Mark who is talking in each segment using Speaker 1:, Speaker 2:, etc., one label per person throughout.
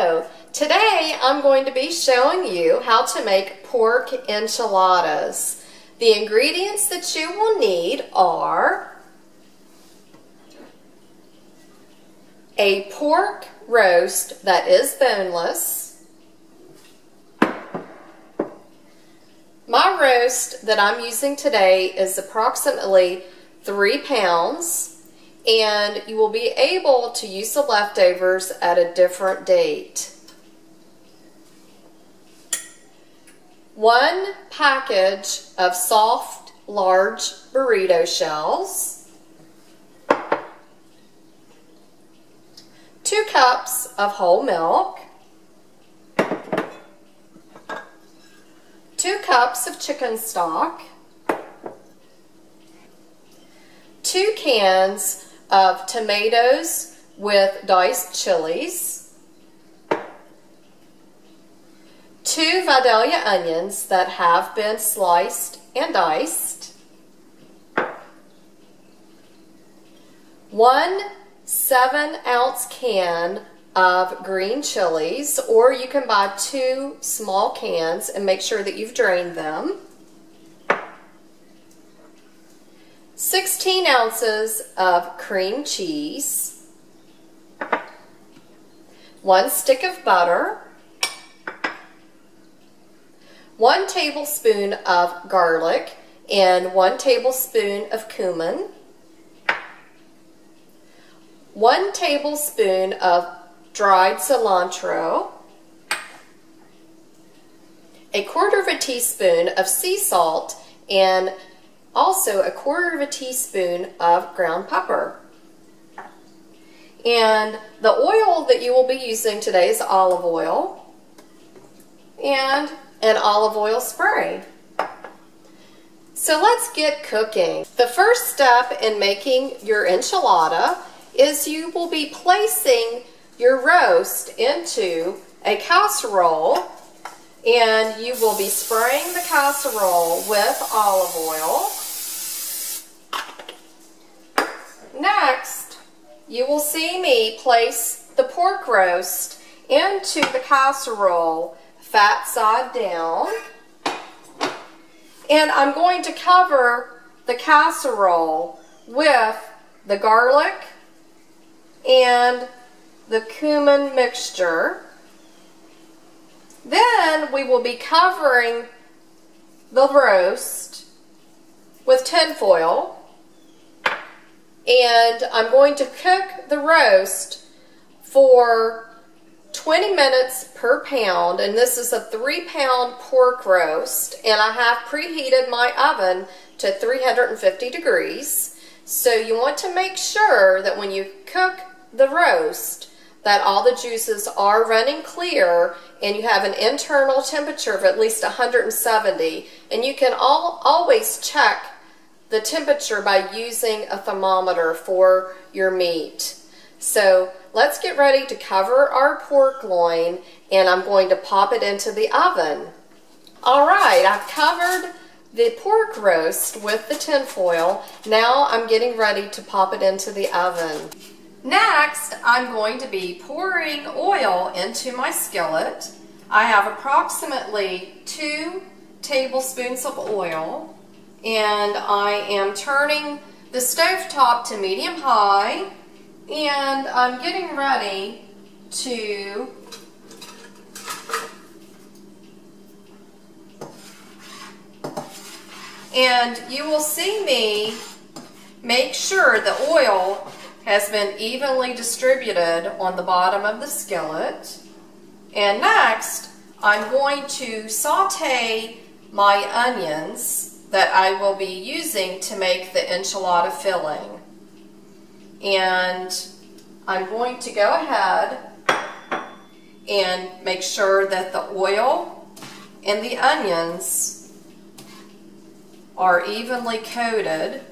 Speaker 1: Hello! Today I'm going to be showing you how to make pork enchiladas. The ingredients that you will need are a pork roast that is boneless. My roast that I'm using today is approximately 3 pounds. And you will be able to use the leftovers at a different date. 1 package of soft, large burrito shells. 2 cups of whole milk. 2 cups of chicken stock. 2 cans of tomatoes with diced chilies, 2 Vidalia onions that have been sliced and diced, 1 7-ounce can of green chilies, or you can buy 2 small cans and make sure that you've drained them, 16 ounces of cream cheese, 1 stick of butter, 1 tablespoon of garlic and 1 tablespoon of cumin, 1 tablespoon of dried cilantro, 1/4 teaspoon of sea salt, and also 1/4 teaspoon of ground pepper. And the oil that you will be using today is olive oil and an olive oil spray. So let's get cooking. The first step in making your enchilada is you will be placing your roast into a casserole, and you will be spraying the casserole with olive oil. Next, you will see me place the pork roast into the casserole, fat side down. And I'm going to cover the casserole with the garlic and the cumin mixture. Then we will be covering the roast with tin foil. And I'm going to cook the roast for 20 minutes per pound, and this is a 3-pound pork roast, and I have preheated my oven to 350 degrees. So you want to make sure that when you cook the roast that all the juices are running clear and you have an internal temperature of at least 170, and you can always check the temperature by using a thermometer for your meat. So let's get ready to cover our pork loin, and I'm going to pop it into the oven. Alright, I've covered the pork roast with the tin foil. Now I'm getting ready to pop it into the oven. Next, I'm going to be pouring oil into my skillet. I have approximately 2 tablespoons of oil. And I am turning the stovetop to medium-high, and I'm getting ready to and you will see me make sure the oil has been evenly distributed on the bottom of the skillet. And next, I'm going to saute my onions that I will be using to make the enchilada filling. And I'm going to go ahead and make sure that the oil and the onions are evenly coated.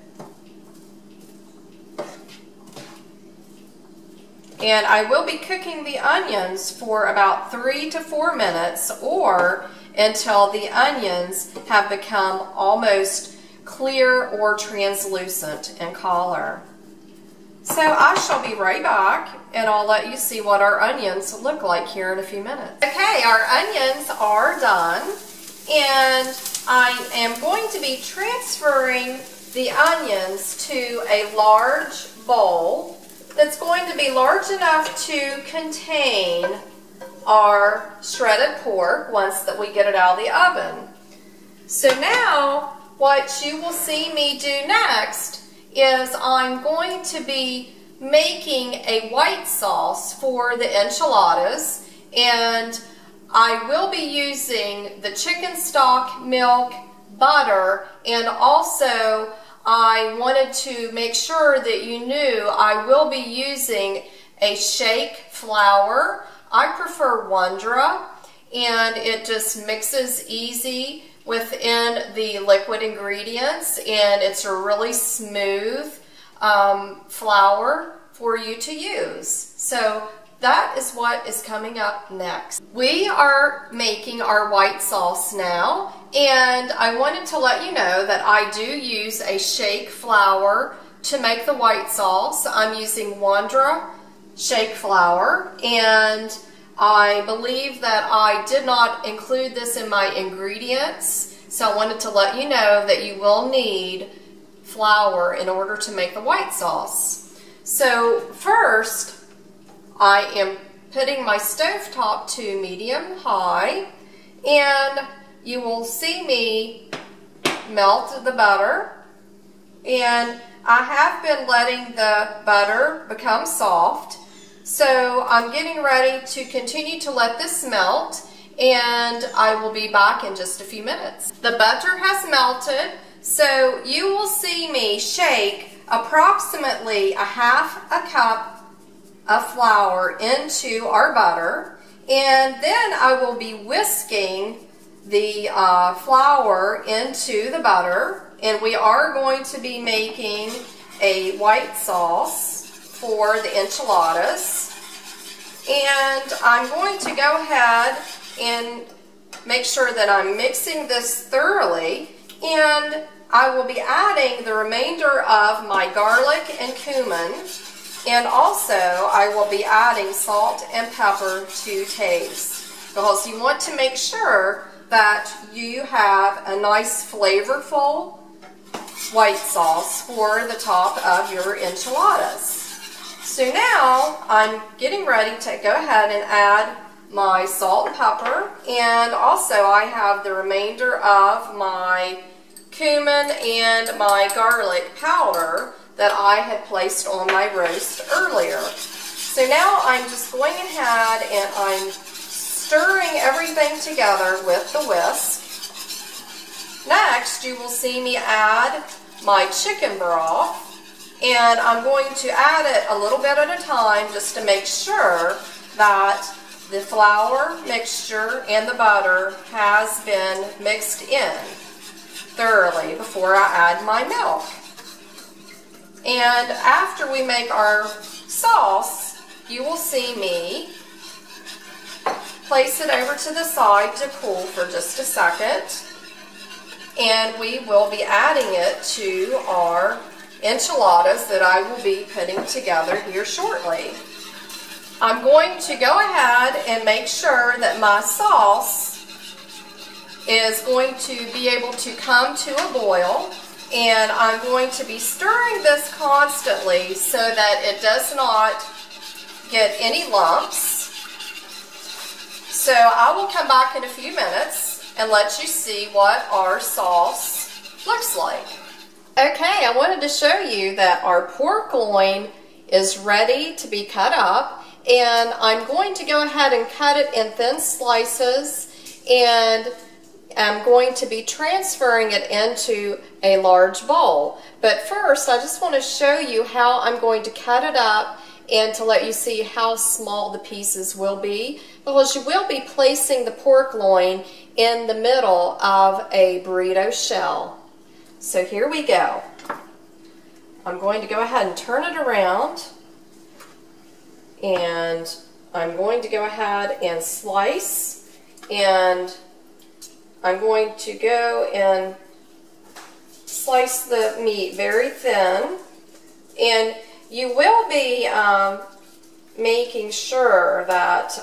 Speaker 1: And I will be cooking the onions for about 3 to 4 minutes, or until the onions have become almost clear or translucent in color. So I shall be right back, and I'll let you see what our onions look like here in a few minutes. Okay, our onions are done, and I am going to be transferring the onions to a large bowl that's going to be large enough to contain our shredded pork once that we get it out of the oven. So now what you will see me do next is I'm going to be making a white sauce for the enchiladas, and I will be using the chicken stock, milk, butter, and also I wanted to make sure that you knew I will be using a shake flour. I prefer Wondra, and it just mixes easy within the liquid ingredients, and it's a really smooth flour for you to use. So that is what is coming up next. We are making our white sauce now, and I wanted to let you know that I do use a shake flour to make the white sauce. I'm using Wondra shake flour, and I believe that I did not include this in my ingredients, so I wanted to let you know that you will need flour in order to make the white sauce. So first, I am putting my stovetop to medium-high, and you will see me melt the butter, and I have been letting the butter become soft. So I'm getting ready to continue to let this melt, and I will be back in just a few minutes. The butter has melted, so you will see me shake approximately a half a cup of flour into our butter, and then I will be whisking the flour into the butter, and we are going to be making a white sauce for the enchiladas. And I'm going to go ahead and make sure that I'm mixing this thoroughly, and I will be adding the remainder of my garlic and cumin, and also I will be adding salt and pepper to taste, because you want to make sure that you have a nice flavorful white sauce for the top of your enchiladas. So now I'm getting ready to go ahead and add my salt and pepper, and also I have the remainder of my cumin and my garlic powder that I had placed on my roast earlier. So now I'm just going ahead and I'm stirring everything together with the whisk. Next, you will see me add my chicken broth, and I'm going to add it a little bit at a time just to make sure that the flour mixture and the butter has been mixed in thoroughly before I add my milk. And after we make our sauce, you will see me place it over to the side to cool for just a second, and we will be adding it to our enchiladas that I will be putting together here shortly. I'm going to go ahead and make sure that my sauce is going to be able to come to a boil, and I'm going to be stirring this constantly so that it does not get any lumps. So I will come back in a few minutes and let you see what our sauce looks like. Okay, I wanted to show you that our pork loin is ready to be cut up, and I'm going to go ahead and cut it in thin slices, and I'm going to be transferring it into a large bowl. But first, I just want to show you how I'm going to cut it up and to let you see how small the pieces will be, because you will be placing the pork loin in the middle of a burrito shell. So here we go. I'm going to go ahead and turn it around, and I'm going to go ahead and slice, and I'm going to go and slice the meat very thin. And you will be making sure that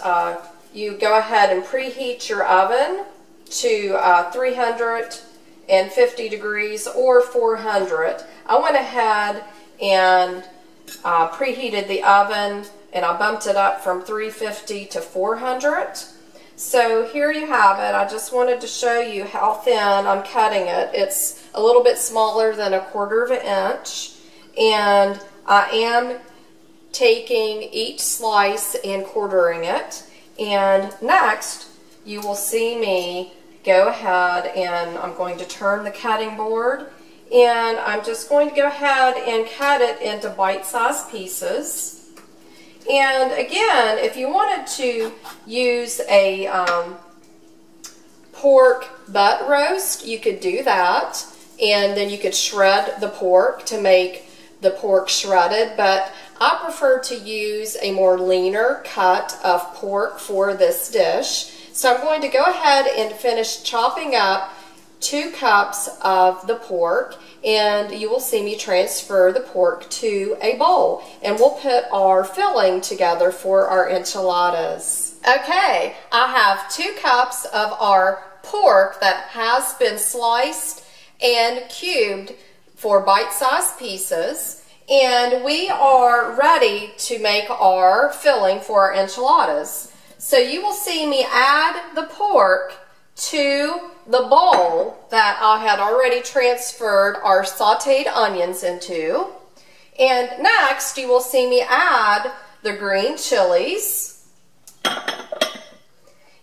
Speaker 1: you go ahead and preheat your oven to 350 degrees or 400. I went ahead and preheated the oven, and I bumped it up from 350 to 400. So here you have it. I just wanted to show you how thin I'm cutting it. It's a little bit smaller than 1/4 of an inch, and I am taking each slice and quartering it. And next you will see me go ahead and I'm going to turn the cutting board, and I'm just going to go ahead and cut it into bite-sized pieces. And again, if you wanted to use a pork butt roast, you could do that, and then you could shred the pork to make the pork shredded, but I prefer to use a more leaner cut of pork for this dish. So I'm going to go ahead and finish chopping up 2 cups of the pork, and you will see me transfer the pork to a bowl, and we'll put our filling together for our enchiladas. Okay, I have 2 cups of our pork that has been sliced and cubed for bite-sized pieces, and we are ready to make our filling for our enchiladas. So you will see me add the pork to the bowl that I had already transferred our sauteed onions into. And next you will see me add the green chilies.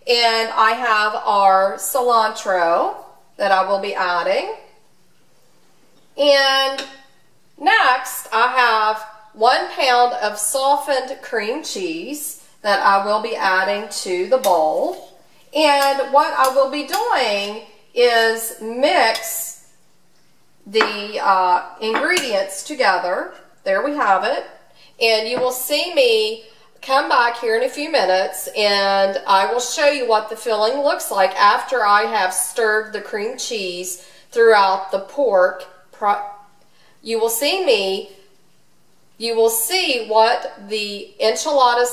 Speaker 1: And I have our cilantro that I will be adding. And next I have 1 pound of softened cream cheese that I will be adding to the bowl. And what I will be doing is mix the ingredients together. There we have it. And you will see me come back here in a few minutes, and I will show you what the filling looks like after I have stirred the cream cheese throughout the pork. You will see what the enchilada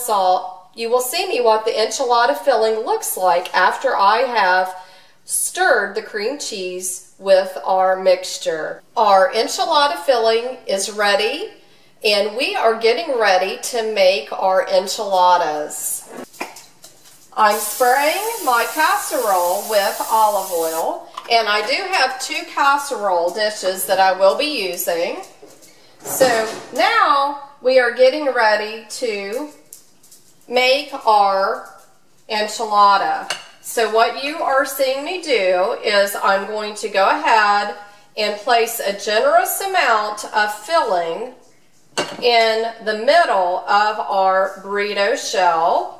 Speaker 1: enchilada filling looks like after I have stirred the cream cheese with our mixture. Our enchilada filling is ready, and we are getting ready to make our enchiladas. I'm spraying my casserole with olive oil, and I do have 2 casserole dishes that I will be using. So now we are getting ready to make our enchilada. So what you are seeing me do is I'm going to go ahead and place a generous amount of filling in the middle of our burrito shell.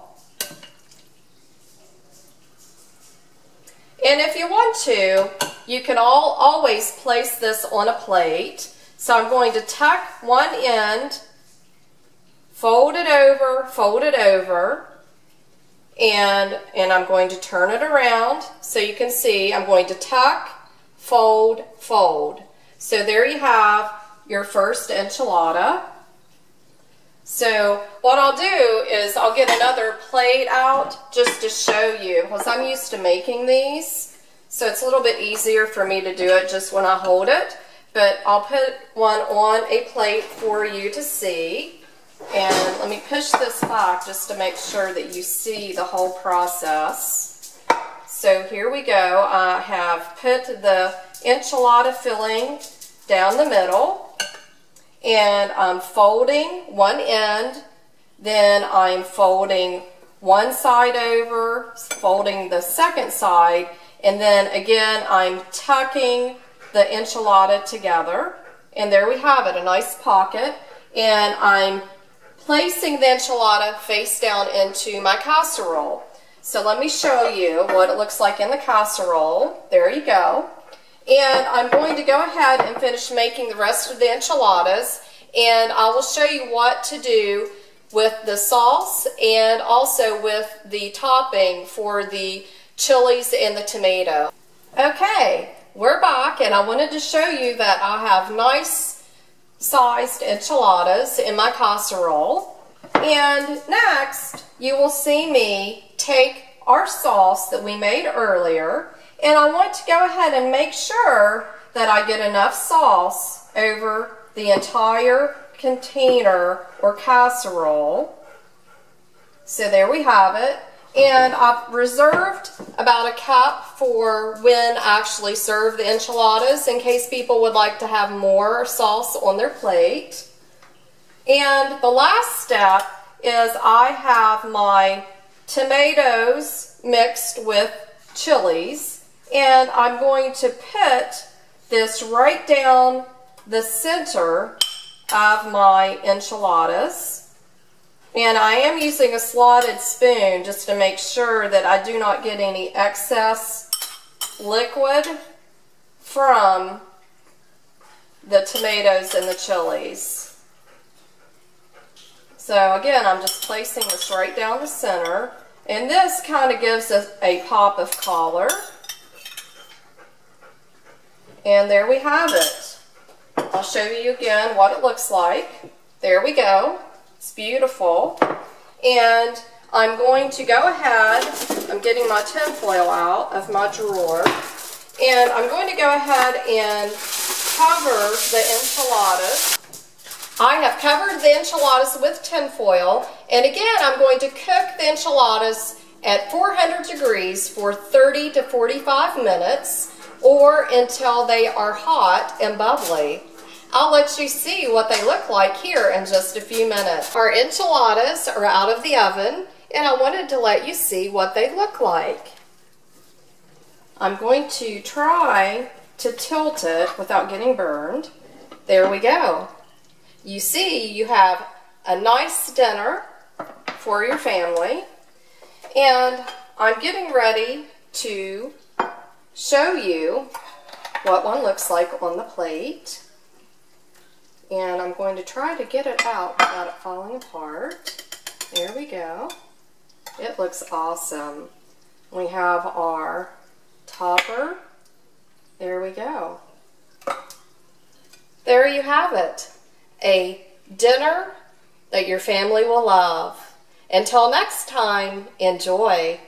Speaker 1: And if you want to, you can always place this on a plate. So I'm going to tuck one end, fold it over, and I'm going to turn it around so you can see I'm going to tuck, fold, fold. So there you have your first enchilada. So what I'll do is I'll get another plate out just to show you, because I'm used to making these, so it's a little bit easier for me to do it just when I hold it. But I'll put one on a plate for you to see. And let me push this back just to make sure that you see the whole process. So here we go. I have put the enchilada filling down the middle, and I'm folding one end, then I'm folding one side over, folding the second side, and then again I'm tucking the enchilada together. And there we have it, a nice pocket. And I'm placing the enchilada face down into my casserole. So let me show you what it looks like in the casserole. There you go. And I'm going to go ahead and finish making the rest of the enchiladas, and I will show you what to do with the sauce and also with the topping for the chilies and the tomato. Okay, we're back, and I wanted to show you that I have nice sized enchiladas in my casserole. And next, you will see me take our sauce that we made earlier, and I want to go ahead and make sure that I get enough sauce over the entire container or casserole. So there we have it. And I've reserved about a cup for when I actually serve the enchiladas in case people would like to have more sauce on their plate. And the last step is I have my tomatoes mixed with chilies, and I'm going to put this right down the center of my enchiladas. And I am using a slotted spoon just to make sure that I do not get any excess liquid from the tomatoes and the chilies. So again, I'm just placing this right down the center, and this kind of gives us a pop of color. And there we have it. I'll show you again what it looks like. There we go. It's beautiful. And I'm going to go ahead, I'm getting my tin foil out of my drawer, and I'm going to go ahead and cover the enchiladas. I have covered the enchiladas with tin foil, and again I'm going to cook the enchiladas at 400 degrees for 30 to 45 minutes or until they are hot and bubbly. I'll let you see what they look like here in just a few minutes. Our enchiladas are out of the oven, and I wanted to let you see what they look like. I'm going to try to tilt it without getting burned. There we go. You see, you have a nice dinner for your family, and I'm getting ready to show you what one looks like on the plate. And I'm going to try to get it out without it falling apart. There we go. It looks awesome. We have our topper. There we go. There you have it. A dinner that your family will love. Until next time, enjoy.